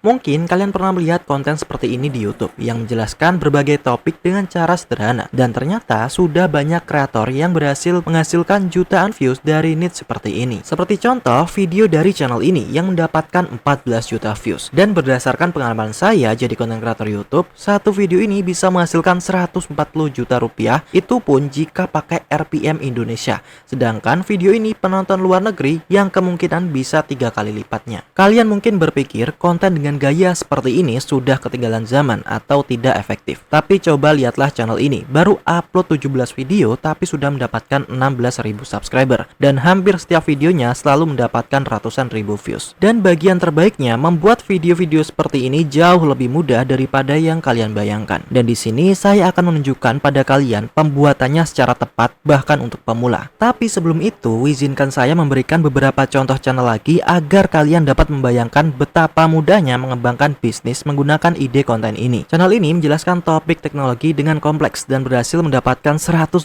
Mungkin kalian pernah melihat konten seperti ini di YouTube yang menjelaskan berbagai topik dengan cara sederhana, dan ternyata sudah banyak kreator yang berhasil menghasilkan jutaan views dari niche seperti ini. Seperti contoh video dari channel ini yang mendapatkan 14 juta views. Dan berdasarkan pengalaman saya jadi konten kreator YouTube, satu video ini bisa menghasilkan 140 juta rupiah, itu pun jika pakai RPM Indonesia. Sedangkan video ini penonton luar negeri yang kemungkinan bisa 3 kali lipatnya. Kalian mungkin berpikir konten dengan gaya seperti ini sudah ketinggalan zaman atau tidak efektif. Tapi coba lihatlah channel ini, baru upload 17 video tapi sudah mendapatkan 16.000 subscriber. Dan hampir setiap videonya selalu mendapatkan ratusan ribu views. Dan bagian terbaiknya, membuat video-video seperti ini jauh lebih mudah daripada yang kalian bayangkan. Dan di sini saya akan menunjukkan pada kalian pembuatannya secara tepat, bahkan untuk pemula. Tapi sebelum itu, izinkan saya memberikan beberapa contoh channel lagi agar kalian dapat membayangkan betapa mudahnya mengembangkan bisnis menggunakan ide konten ini. Channel ini menjelaskan topik teknologi dengan kompleks dan berhasil mendapatkan 127.000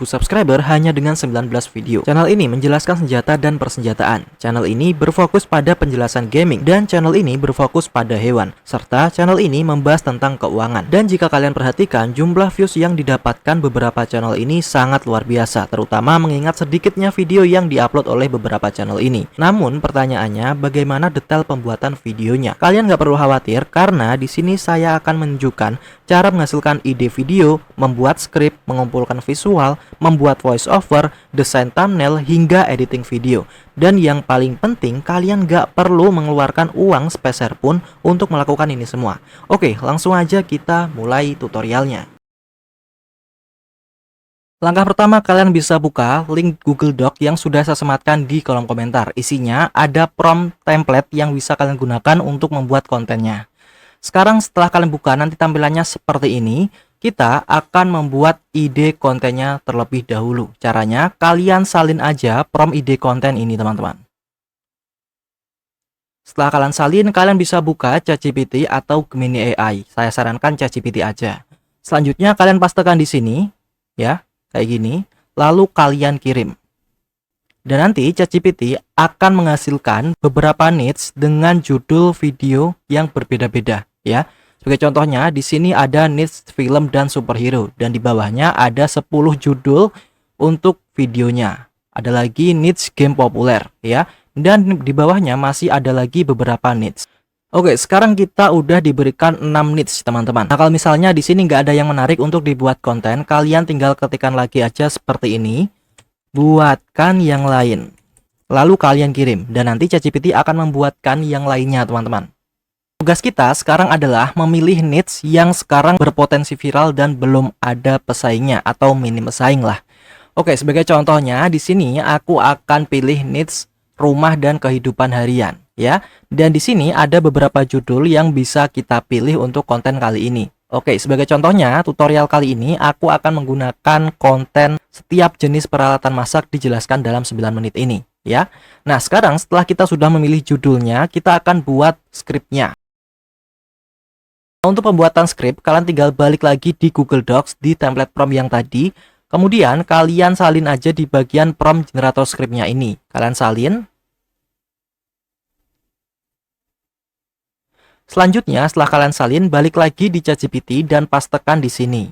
subscriber hanya dengan 19 video. Channel ini menjelaskan senjata dan persenjataan. Channel ini berfokus pada penjelasan gaming, dan channel ini berfokus pada hewan. Serta channel ini membahas tentang keuangan. Dan jika kalian perhatikan, jumlah views yang didapatkan beberapa channel ini sangat luar biasa, terutama mengingat sedikitnya video yang diupload oleh beberapa channel ini. Namun pertanyaannya, bagaimana detail pembuatan videonya? Kalian nggak perlu khawatir, karena di sini saya akan menunjukkan cara menghasilkan ide video, membuat skrip, mengumpulkan visual, membuat voice over, desain thumbnail, hingga editing video. Dan yang paling penting, kalian nggak perlu mengeluarkan uang sepeser pun untuk melakukan ini semua. Oke, langsung aja kita mulai tutorialnya. Langkah pertama, kalian bisa buka link Google Doc yang sudah saya sematkan di kolom komentar. Isinya ada prompt template yang bisa kalian gunakan untuk membuat kontennya. Sekarang setelah kalian buka, nanti tampilannya seperti ini. Kita akan membuat ide kontennya terlebih dahulu. Caranya, kalian salin aja prompt ide konten ini, teman-teman. Setelah kalian salin, kalian bisa buka ChatGPT atau Gemini AI. Saya sarankan ChatGPT aja. Selanjutnya, kalian pastekan di sini, ya. Kayak gini, lalu kalian kirim. Dan nanti ChatGPT akan menghasilkan beberapa niche dengan judul video yang berbeda-beda, ya. Sebagai contohnya, di sini ada niche film dan superhero, dan di bawahnya ada 10 judul untuk videonya. Ada lagi niche game populer, ya. Dan di bawahnya masih ada lagi beberapa niche. Oke, sekarang kita udah diberikan 6 niche, teman-teman. Nah, kalau misalnya di sini nggak ada yang menarik untuk dibuat konten, kalian tinggal ketikkan lagi aja seperti ini. Buatkan yang lain. Lalu kalian kirim, dan nanti ChatGPT akan membuatkan yang lainnya, teman-teman. Tugas kita sekarang adalah memilih niche yang sekarang berpotensi viral dan belum ada pesaingnya atau minim pesaing lah. Oke, sebagai contohnya di sini aku akan pilih niche rumah dan kehidupan harian, ya. Dan di sini ada beberapa judul yang bisa kita pilih untuk konten kali ini. Oke, sebagai contohnya, tutorial kali ini aku akan menggunakan konten setiap jenis peralatan masak dijelaskan dalam 9 menit ini, ya. Nah, sekarang setelah kita sudah memilih judulnya, kita akan buat skripnya. Untuk pembuatan skrip, kalian tinggal balik lagi di Google Docs di template prompt yang tadi. Kemudian kalian salin aja di bagian prompt generator skripnya ini. Kalian salin. Selanjutnya, setelah kalian salin, balik lagi di ChatGPT dan pastekan di sini.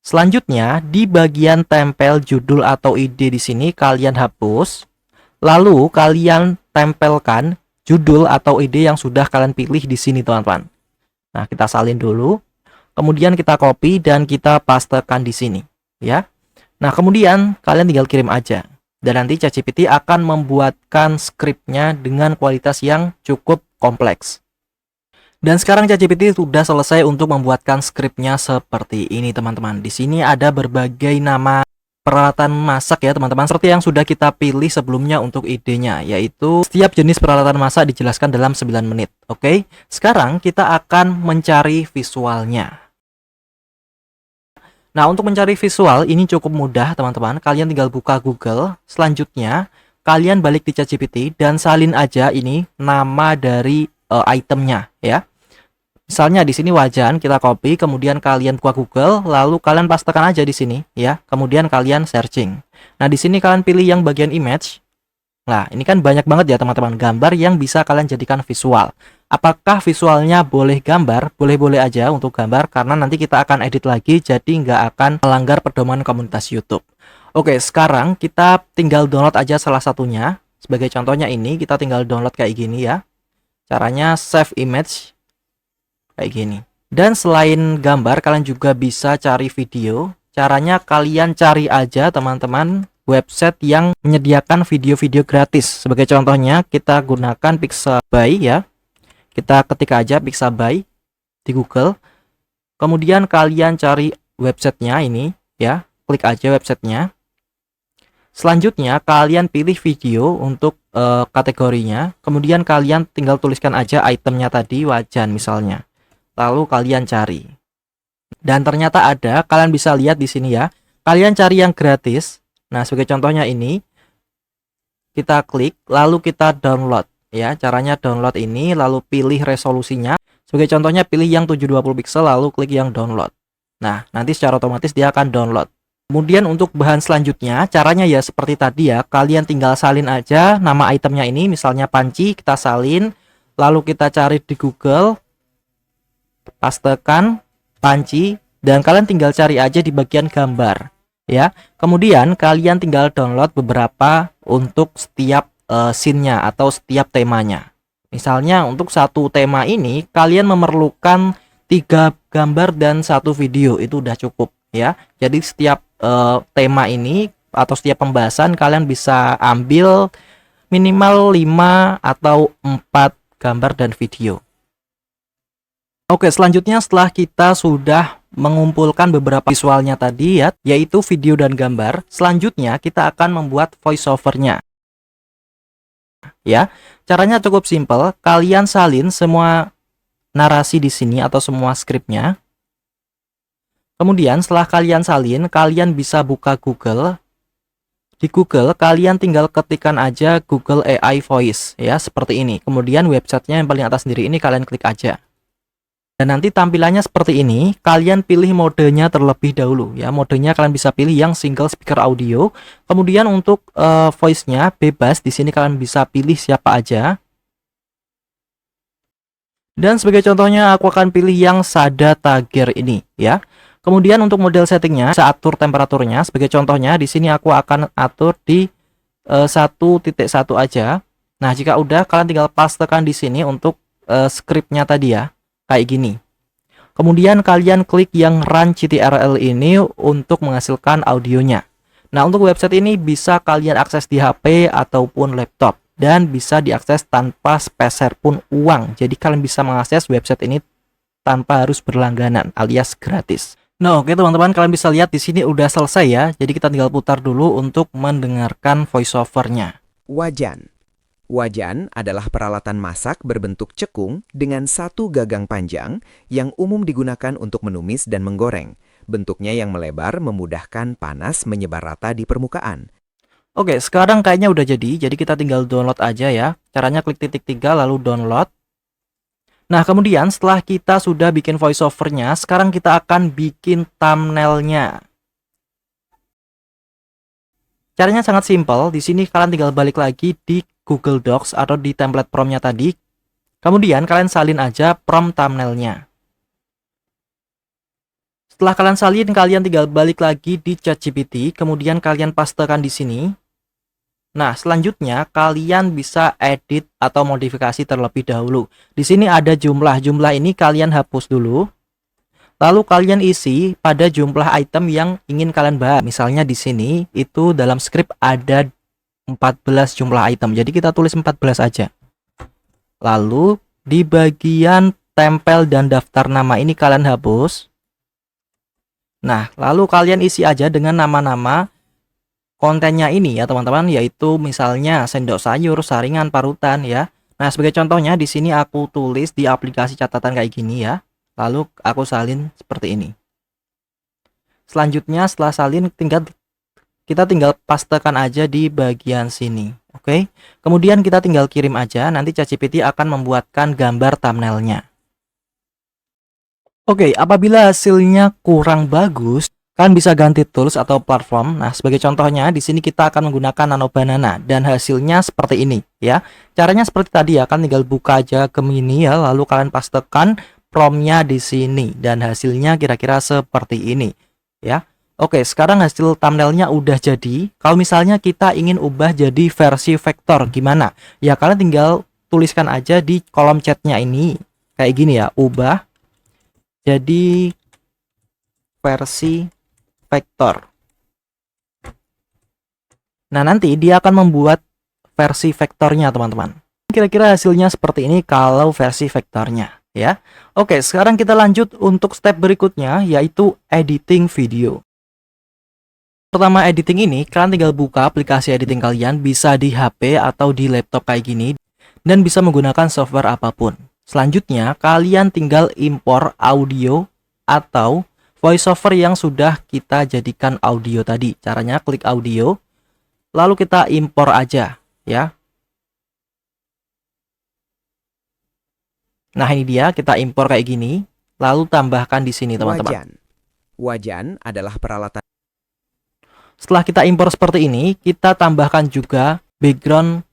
Selanjutnya, di bagian tempel judul atau ide di sini kalian hapus. Lalu kalian tempelkan judul atau ide yang sudah kalian pilih di sini, teman-teman. Nah, kita salin dulu. Kemudian kita copy dan kita pastekan di sini, ya. Nah, kemudian kalian tinggal kirim aja. Dan nanti ChatGPT akan membuatkan skripnya dengan kualitas yang cukup kompleks. Dan sekarang ChatGPT sudah selesai untuk membuatkan skripnya seperti ini, teman-teman. Di sini ada berbagai nama peralatan masak ya, teman-teman. Seperti yang sudah kita pilih sebelumnya untuk idenya, yaitu setiap jenis peralatan masak dijelaskan dalam 9 menit. Oke, sekarang kita akan mencari visualnya. Nah, untuk mencari visual ini cukup mudah, teman-teman. Kalian tinggal buka Google. Selanjutnya, kalian balik di ChatGPT dan salin aja ini nama dari itemnya, ya. Misalnya di sini wajan, kita copy, kemudian kalian buka Google, lalu kalian pastekan aja di sini, ya. Kemudian kalian searching. Nah, di sini kalian pilih yang bagian image. Nah, ini kan banyak banget ya teman-teman gambar yang bisa kalian jadikan visual. Apakah visualnya boleh gambar? Boleh-boleh aja untuk gambar karena nanti kita akan edit lagi jadi nggak akan melanggar pedoman komunitas YouTube. Oke, sekarang kita tinggal download aja salah satunya. Sebagai contohnya ini kita tinggal download kayak gini ya. Caranya save image kayak gini. Dan selain gambar kalian juga bisa cari video. Caranya kalian cari aja teman-teman website yang menyediakan video-video gratis. Sebagai contohnya kita gunakan Pixabay ya. Kita ketik aja Pixabay di Google. Kemudian kalian cari websitenya ini ya. Klik aja websitenya. Selanjutnya kalian pilih video untuk kategorinya. Kemudian kalian tinggal tuliskan aja itemnya tadi, wajan misalnya. Lalu kalian cari. Dan ternyata ada, kalian bisa lihat di sini ya. Kalian cari yang gratis. Nah, sebagai contohnya ini, kita klik, lalu kita download. Ya, caranya download ini, lalu pilih resolusinya. Sebagai contohnya, pilih yang 720 pixel, lalu klik yang download. Nah, nanti secara otomatis dia akan download. Kemudian untuk bahan selanjutnya, caranya ya seperti tadi ya. Kalian tinggal salin aja nama itemnya ini, misalnya panci, kita salin. Lalu kita cari di Google, pastekan panci, dan kalian tinggal cari aja di bagian gambar. Ya, kemudian kalian tinggal download beberapa untuk setiap scene-nya atau setiap temanya. Misalnya untuk satu tema ini kalian memerlukan 3 gambar dan 1 video, itu udah cukup ya. Jadi setiap tema ini atau setiap pembahasan kalian bisa ambil minimal 5 atau 4 gambar dan video. Oke, selanjutnya setelah kita sudah mengumpulkan beberapa visualnya tadi ya, yaitu video dan gambar, selanjutnya kita akan membuat voiceovernya. Ya, caranya cukup simpel. Kalian salin semua narasi di sini atau semua skripnya. Kemudian setelah kalian salin, kalian bisa buka Google. Di Google kalian tinggal ketikkan aja Google AI Voice ya, seperti ini. Kemudian websitenya yang paling atas sendiri ini kalian klik aja. Dan nanti tampilannya seperti ini, kalian pilih modenya terlebih dahulu ya. Modenya kalian bisa pilih yang single speaker audio. Kemudian untuk voice-nya bebas, di sini kalian bisa pilih siapa aja. Dan sebagai contohnya aku akan pilih yang Sada Tager ini ya. Kemudian untuk model settingnya, saya atur temperaturnya. Sebagai contohnya di sini aku akan atur di 1.1 aja. Nah, jika udah kalian tinggal pastekan di sini untuk skripnya tadi ya. Kayak gini. Kemudian kalian klik yang run CTRL ini untuk menghasilkan audionya. Nah, untuk website ini bisa kalian akses di HP ataupun laptop dan bisa diakses tanpa sepeser pun uang. Jadi kalian bisa mengakses website ini tanpa harus berlangganan alias gratis. Nah, oke teman-teman, kalian bisa lihat di sini udah selesai ya. Jadi kita tinggal putar dulu untuk mendengarkan voiceovernya. Wajan. Wajan adalah peralatan masak berbentuk cekung dengan satu gagang panjang yang umum digunakan untuk menumis dan menggoreng. Bentuknya yang melebar memudahkan panas menyebar rata di permukaan. Oke, sekarang kayaknya udah jadi kita tinggal download aja ya. Caranya klik titik 3 lalu download. Nah, kemudian setelah kita sudah bikin voiceovernya, sekarang kita akan bikin thumbnailnya. Caranya sangat simpel. Di sini kalian tinggal balik lagi di Google Docs atau di template promptnya tadi. Kemudian kalian salin aja prompt thumbnailnya. Setelah kalian salin, kalian tinggal balik lagi di ChatGPT. Kemudian kalian pastekan di sini. Nah, selanjutnya kalian bisa edit atau modifikasi terlebih dahulu. Di sini ada jumlah. Jumlah ini kalian hapus dulu. Lalu kalian isi pada jumlah item yang ingin kalian bahas. Misalnya di sini itu dalam script ada 14 jumlah item. Jadi kita tulis 14 aja. Lalu di bagian tempel dan daftar nama ini kalian hapus. Nah, lalu kalian isi aja dengan nama-nama kontennya ini ya teman-teman, yaitu misalnya sendok sayur, saringan, parutan ya. Nah, sebagai contohnya di sini aku tulis di aplikasi catatan kayak gini ya. Lalu aku salin seperti ini. Selanjutnya setelah salin kita tinggal pastekan aja di bagian sini. Oke. Kemudian kita tinggal kirim aja, nanti ChatGPT akan membuatkan gambar thumbnailnya. Oke, apabila hasilnya kurang bagus, Kalian bisa ganti tools atau platform. Nah, sebagai contohnya di sini kita akan menggunakan Nano Banana dan hasilnya seperti ini ya. Caranya seperti tadi ya, kan tinggal buka aja Gemini ya, lalu kalian pastekan promptnya di sini dan hasilnya kira-kira seperti ini ya. Oke, sekarang hasil thumbnailnya udah jadi. Kalau misalnya kita ingin ubah jadi versi vektor gimana? Ya kalian tinggal tuliskan aja di kolom chatnya ini kayak gini ya, ubah jadi versi vektor. Nah, nanti dia akan membuat versi vektornya, teman-teman. Kira-kira hasilnya seperti ini kalau versi vektornya, ya. Oke, sekarang kita lanjut untuk step berikutnya, yaitu editing video. Pertama, editing ini, kalian tinggal buka aplikasi editing kalian, bisa di HP atau di laptop kayak gini, dan bisa menggunakan software apapun. Selanjutnya, kalian tinggal impor audio atau voiceover yang sudah kita jadikan audio tadi. Caranya klik audio, lalu kita impor aja ya. Nah, ini dia, kita impor kayak gini, lalu tambahkan di sini teman-teman. Wajan adalah peralatan. Setelah kita impor seperti ini, kita tambahkan juga background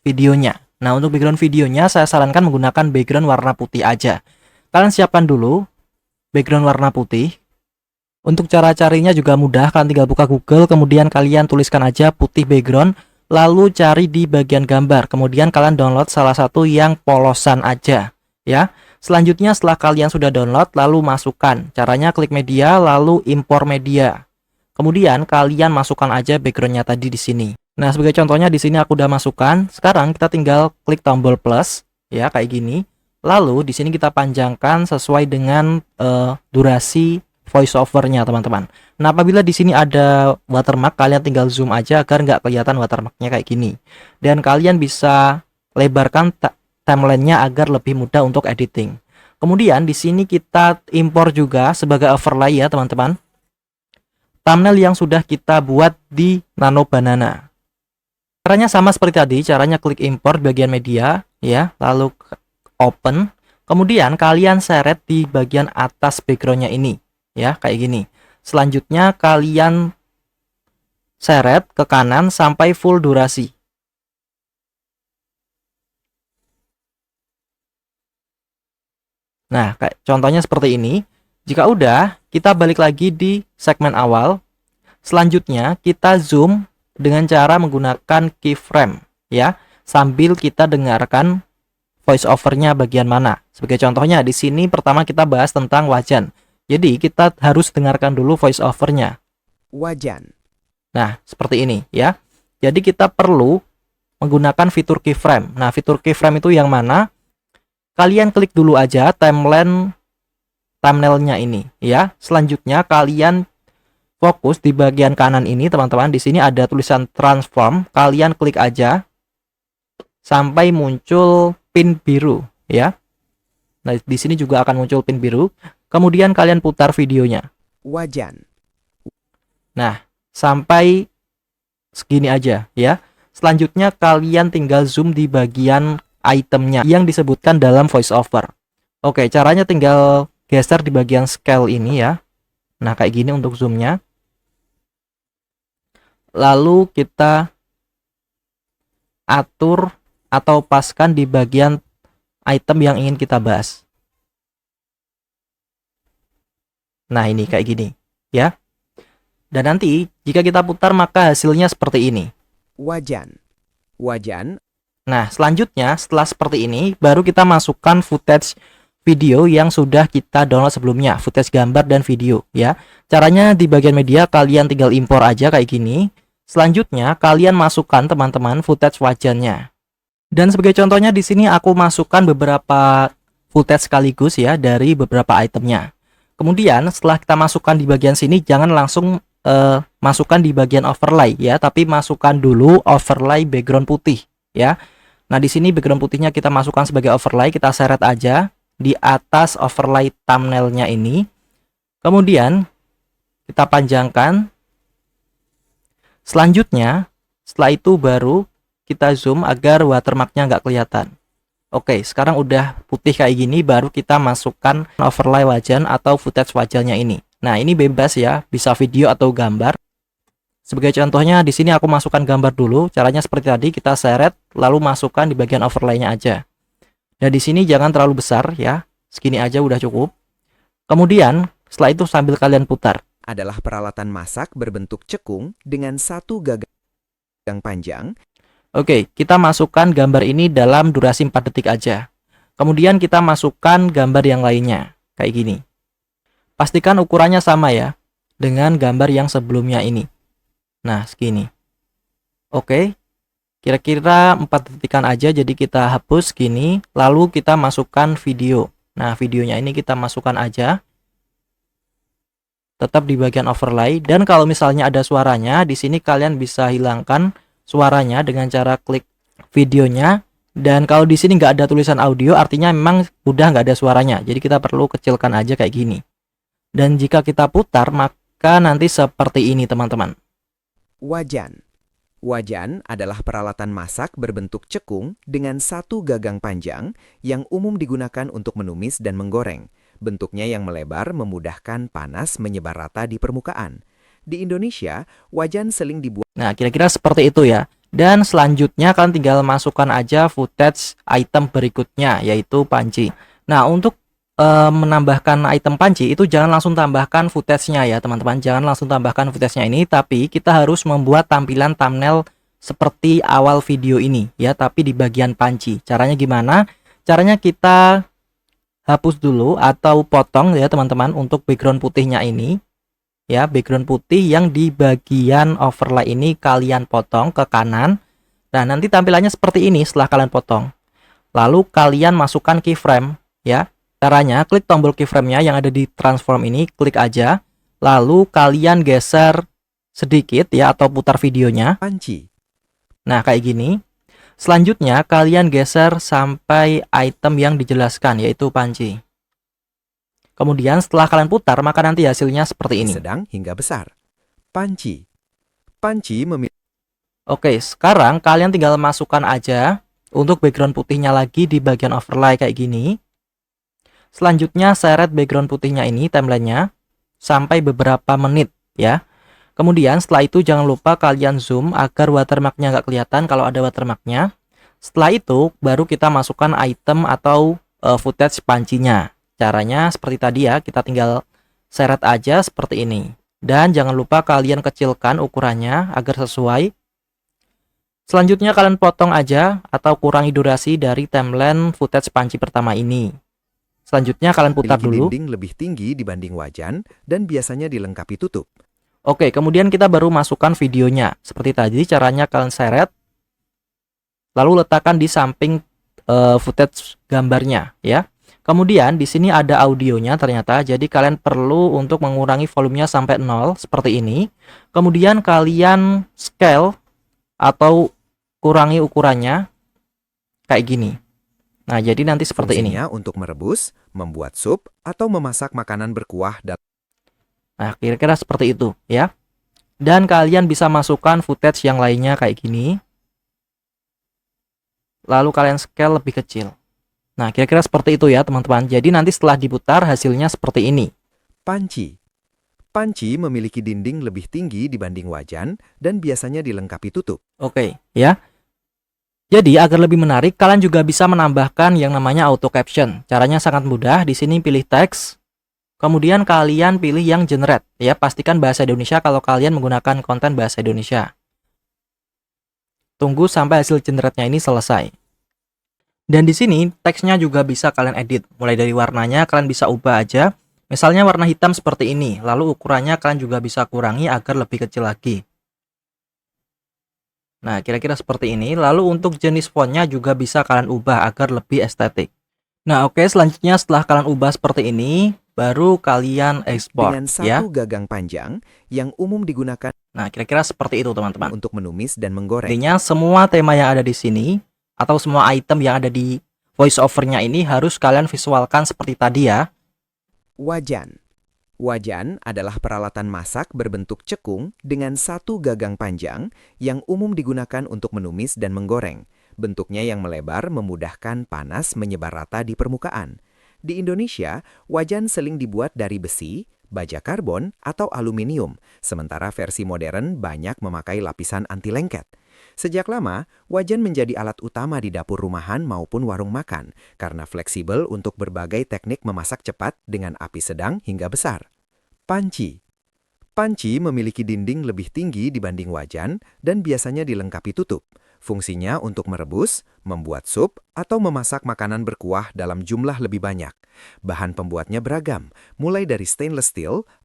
videonya. Nah, untuk background videonya saya sarankan menggunakan background warna putih aja. Kalian siapkan dulu background warna putih. Untuk cara carinya juga mudah, kalian tinggal buka Google, kemudian kalian tuliskan aja putih background, lalu cari di bagian gambar, kemudian kalian download salah satu yang polosan aja ya. Selanjutnya setelah kalian sudah download, lalu masukkan. Caranya klik media, lalu impor media. Kemudian kalian masukkan aja backgroundnya tadi di sini. Nah, sebagai contohnya di sini aku udah masukkan. Sekarang kita tinggal klik tombol plus ya, kayak gini. Lalu di sini kita panjangkan sesuai dengan durasi voiceovernya, teman-teman. Nah, apabila di sini ada watermark, kalian tinggal zoom aja agar nggak kelihatan watermarknya kayak gini. Dan kalian bisa lebarkan timelinenya agar lebih mudah untuk editing. Kemudian di sini kita impor juga sebagai overlay ya, teman-teman, thumbnail yang sudah kita buat di Nano Banana. Caranya sama seperti tadi, caranya klik import bagian media ya, lalu open, kemudian kalian seret di bagian atas backgroundnya ini ya, kayak gini. Selanjutnya kalian seret ke kanan sampai full durasi. Nah, kayak contohnya seperti ini. Jika udah, kita balik lagi di segmen awal. Selanjutnya kita zoom dengan cara menggunakan keyframe ya, sambil kita dengarkan voice overnya bagian mana. Sebagai contohnya di sini pertama kita bahas tentang wajan. Jadi kita harus dengarkan dulu voice overnya. Wajan. Nah, seperti ini ya. Jadi kita perlu menggunakan fitur keyframe. Nah, fitur keyframe itu yang mana? Kalian klik dulu aja thumbnailnya ini ya. Selanjutnya kalian fokus di bagian kanan ini, teman-teman. Di sini ada tulisan transform. Kalian klik aja sampai muncul pin biru ya. Nah, di sini juga akan muncul pin biru. Kemudian kalian putar videonya. Wajan. Nah, sampai segini aja ya. Selanjutnya kalian tinggal zoom di bagian itemnya yang disebutkan dalam voiceover. Oke, caranya tinggal geser di bagian scale ini ya. Nah, kayak gini untuk zoomnya. Lalu kita atur atau paskan di bagian item yang ingin kita bahas. Nah, ini kayak gini ya. Dan nanti jika kita putar maka hasilnya seperti ini. Wajan. Wajan. Nah, selanjutnya setelah seperti ini baru kita masukkan footage video yang sudah kita download sebelumnya, footage gambar dan video ya. Caranya di bagian media kalian tinggal impor aja kayak gini. Selanjutnya kalian masukkan, teman-teman, footage wajannya. Dan sebagai contohnya di sini aku masukkan beberapa footage sekaligus ya dari beberapa itemnya. Kemudian setelah kita masukkan di bagian sini, jangan langsung masukkan di bagian overlay ya, tapi masukkan dulu overlay background putih ya. Nah, di sini background putihnya kita masukkan sebagai overlay, kita seret aja di atas overlay thumbnailnya ini. Kemudian kita panjangkan. Selanjutnya, setelah itu baru kita zoom agar watermarknya nggak kelihatan. Oke, sekarang udah putih kayak gini, baru kita masukkan overlay wajan atau footage wajannya ini. Nah, ini bebas ya, bisa video atau gambar. Sebagai contohnya, di sini aku masukkan gambar dulu. Caranya seperti tadi, kita seret, lalu masukkan di bagian overlay-nya aja. Dan di sini jangan terlalu besar ya, segini aja udah cukup. Kemudian, setelah itu sambil kalian putar. Adalah peralatan masak berbentuk cekung dengan satu gagang panjang. Oke, kita masukkan gambar ini dalam durasi 4 detik aja. Kemudian kita masukkan gambar yang lainnya, kayak gini. Pastikan ukurannya sama ya, dengan gambar yang sebelumnya ini. Nah, segini. Oke, kira-kira 4 detikan aja, jadi kita hapus gini, lalu kita masukkan video. Nah, videonya ini kita masukkan aja. Tetap di bagian overlay, dan kalau misalnya ada suaranya, di sini kalian bisa hilangkan suaranya dengan cara klik videonya. Dan kalau di sini nggak ada tulisan audio, artinya memang udah nggak ada suaranya. Jadi kita perlu kecilkan aja kayak gini. Dan jika kita putar, maka nanti seperti ini teman-teman. Wajan. Wajan adalah peralatan masak berbentuk cekung dengan satu gagang panjang yang umum digunakan untuk menumis dan menggoreng. Bentuknya yang melebar memudahkan panas menyebar rata di permukaan. Di Indonesia, wajan seling dibuat. Nah, kira-kira seperti itu ya. Dan selanjutnya kalian tinggal masukkan aja footage item berikutnya, yaitu panci. Nah, untuk menambahkan item panci itu jangan langsung tambahkan footage-nya ya teman-teman. Jangan langsung tambahkan footage-nya ini, tapi kita harus membuat tampilan thumbnail seperti awal video ini ya, tapi di bagian panci. Caranya gimana? Caranya kita hapus dulu atau potong ya teman-teman untuk background putihnya ini. Ya, background putih yang di bagian overlay ini kalian potong ke kanan. Nah, nanti tampilannya seperti ini setelah kalian potong. Lalu kalian masukkan keyframe ya. Caranya, klik tombol keyframe-nya yang ada di transform ini, klik aja. Lalu kalian geser sedikit ya, atau putar videonya. Panci. Nah, kayak gini. Selanjutnya, kalian geser sampai item yang dijelaskan, yaitu panci. Kemudian, setelah kalian putar, maka nanti hasilnya seperti ini. Sedang hingga besar. Panci. Panci memiliki. Oke, sekarang kalian tinggal masukkan aja untuk background putihnya lagi di bagian overlay kayak gini. Selanjutnya seret background putihnya ini, timelinenya, sampai beberapa menit ya. Kemudian setelah itu jangan lupa kalian zoom agar watermarknya nggak kelihatan kalau ada watermarknya. Setelah itu baru kita masukkan item atau footage pancinya. Caranya seperti tadi ya, kita tinggal seret aja seperti ini. Dan jangan lupa kalian kecilkan ukurannya agar sesuai. Selanjutnya kalian potong aja atau kurangi durasi dari timeline footage panci pertama ini. Selanjutnya kalian putar dulu. Dinding lebih tinggi dibanding wajan dan biasanya dilengkapi tutup. Oke, kemudian kita baru masukkan videonya. Seperti tadi caranya kalian seret. Lalu letakkan di samping footage gambarnya ya. Kemudian di sini ada audionya ternyata. Jadi kalian perlu untuk mengurangi volumenya sampai 0 seperti ini. Kemudian kalian scale atau kurangi ukurannya kayak gini. Nah, jadi nanti seperti ini. Fungsinya untuk merebus, membuat sup, atau memasak makanan berkuah. Nah, kira-kira seperti itu ya. Dan kalian bisa masukkan footage yang lainnya kayak gini. Lalu kalian scale lebih kecil. Nah, kira-kira seperti itu ya teman-teman. Jadi nanti setelah diputar hasilnya seperti ini. Panci. Panci memiliki dinding lebih tinggi dibanding wajan dan biasanya dilengkapi tutup. Oke, ya. Jadi agar lebih menarik, kalian juga bisa menambahkan yang namanya auto caption. Caranya sangat mudah. Di sini pilih teks. Kemudian kalian pilih yang generate ya, pastikan bahasa Indonesia kalau kalian menggunakan konten bahasa Indonesia. Tunggu sampai hasil generate-nya ini selesai. Dan di sini teksnya juga bisa kalian edit. Mulai dari warnanya kalian bisa ubah aja. Misalnya warna hitam seperti ini, lalu ukurannya kalian juga bisa kurangi agar lebih kecil lagi. Nah, kira-kira seperti ini. Lalu untuk jenis fontnya juga bisa kalian ubah agar lebih estetik. Nah, oke, selanjutnya setelah kalian ubah seperti ini, baru kalian ekspor dengan ya. satu gagang panjang yang umum digunakan. Nah, kira-kira seperti itu teman-teman. Untuk menumis dan menggoreng. Intinya semua tema yang ada di sini atau semua item yang ada di voice over-nya ini harus kalian visualkan seperti tadi ya. Wajan. Wajan adalah peralatan masak berbentuk cekung dengan satu gagang panjang yang umum digunakan untuk menumis dan menggoreng. Bentuknya yang melebar memudahkan panas menyebar rata di permukaan. Di Indonesia, wajan seling dibuat dari besi, baja karbon, atau aluminium, sementara versi modern banyak memakai lapisan anti lengket. Sejak lama, wajan menjadi alat utama di dapur rumahan maupun warung makan, karena fleksibel untuk berbagai teknik memasak cepat dengan api sedang hingga besar. Panci. Panci memiliki dinding lebih tinggi dibanding wajan dan biasanya dilengkapi tutup. Fungsinya untuk merebus, membuat sup, atau memasak makanan berkuah dalam jumlah lebih banyak. Bahan pembuatnya beragam, mulai dari stainless steel,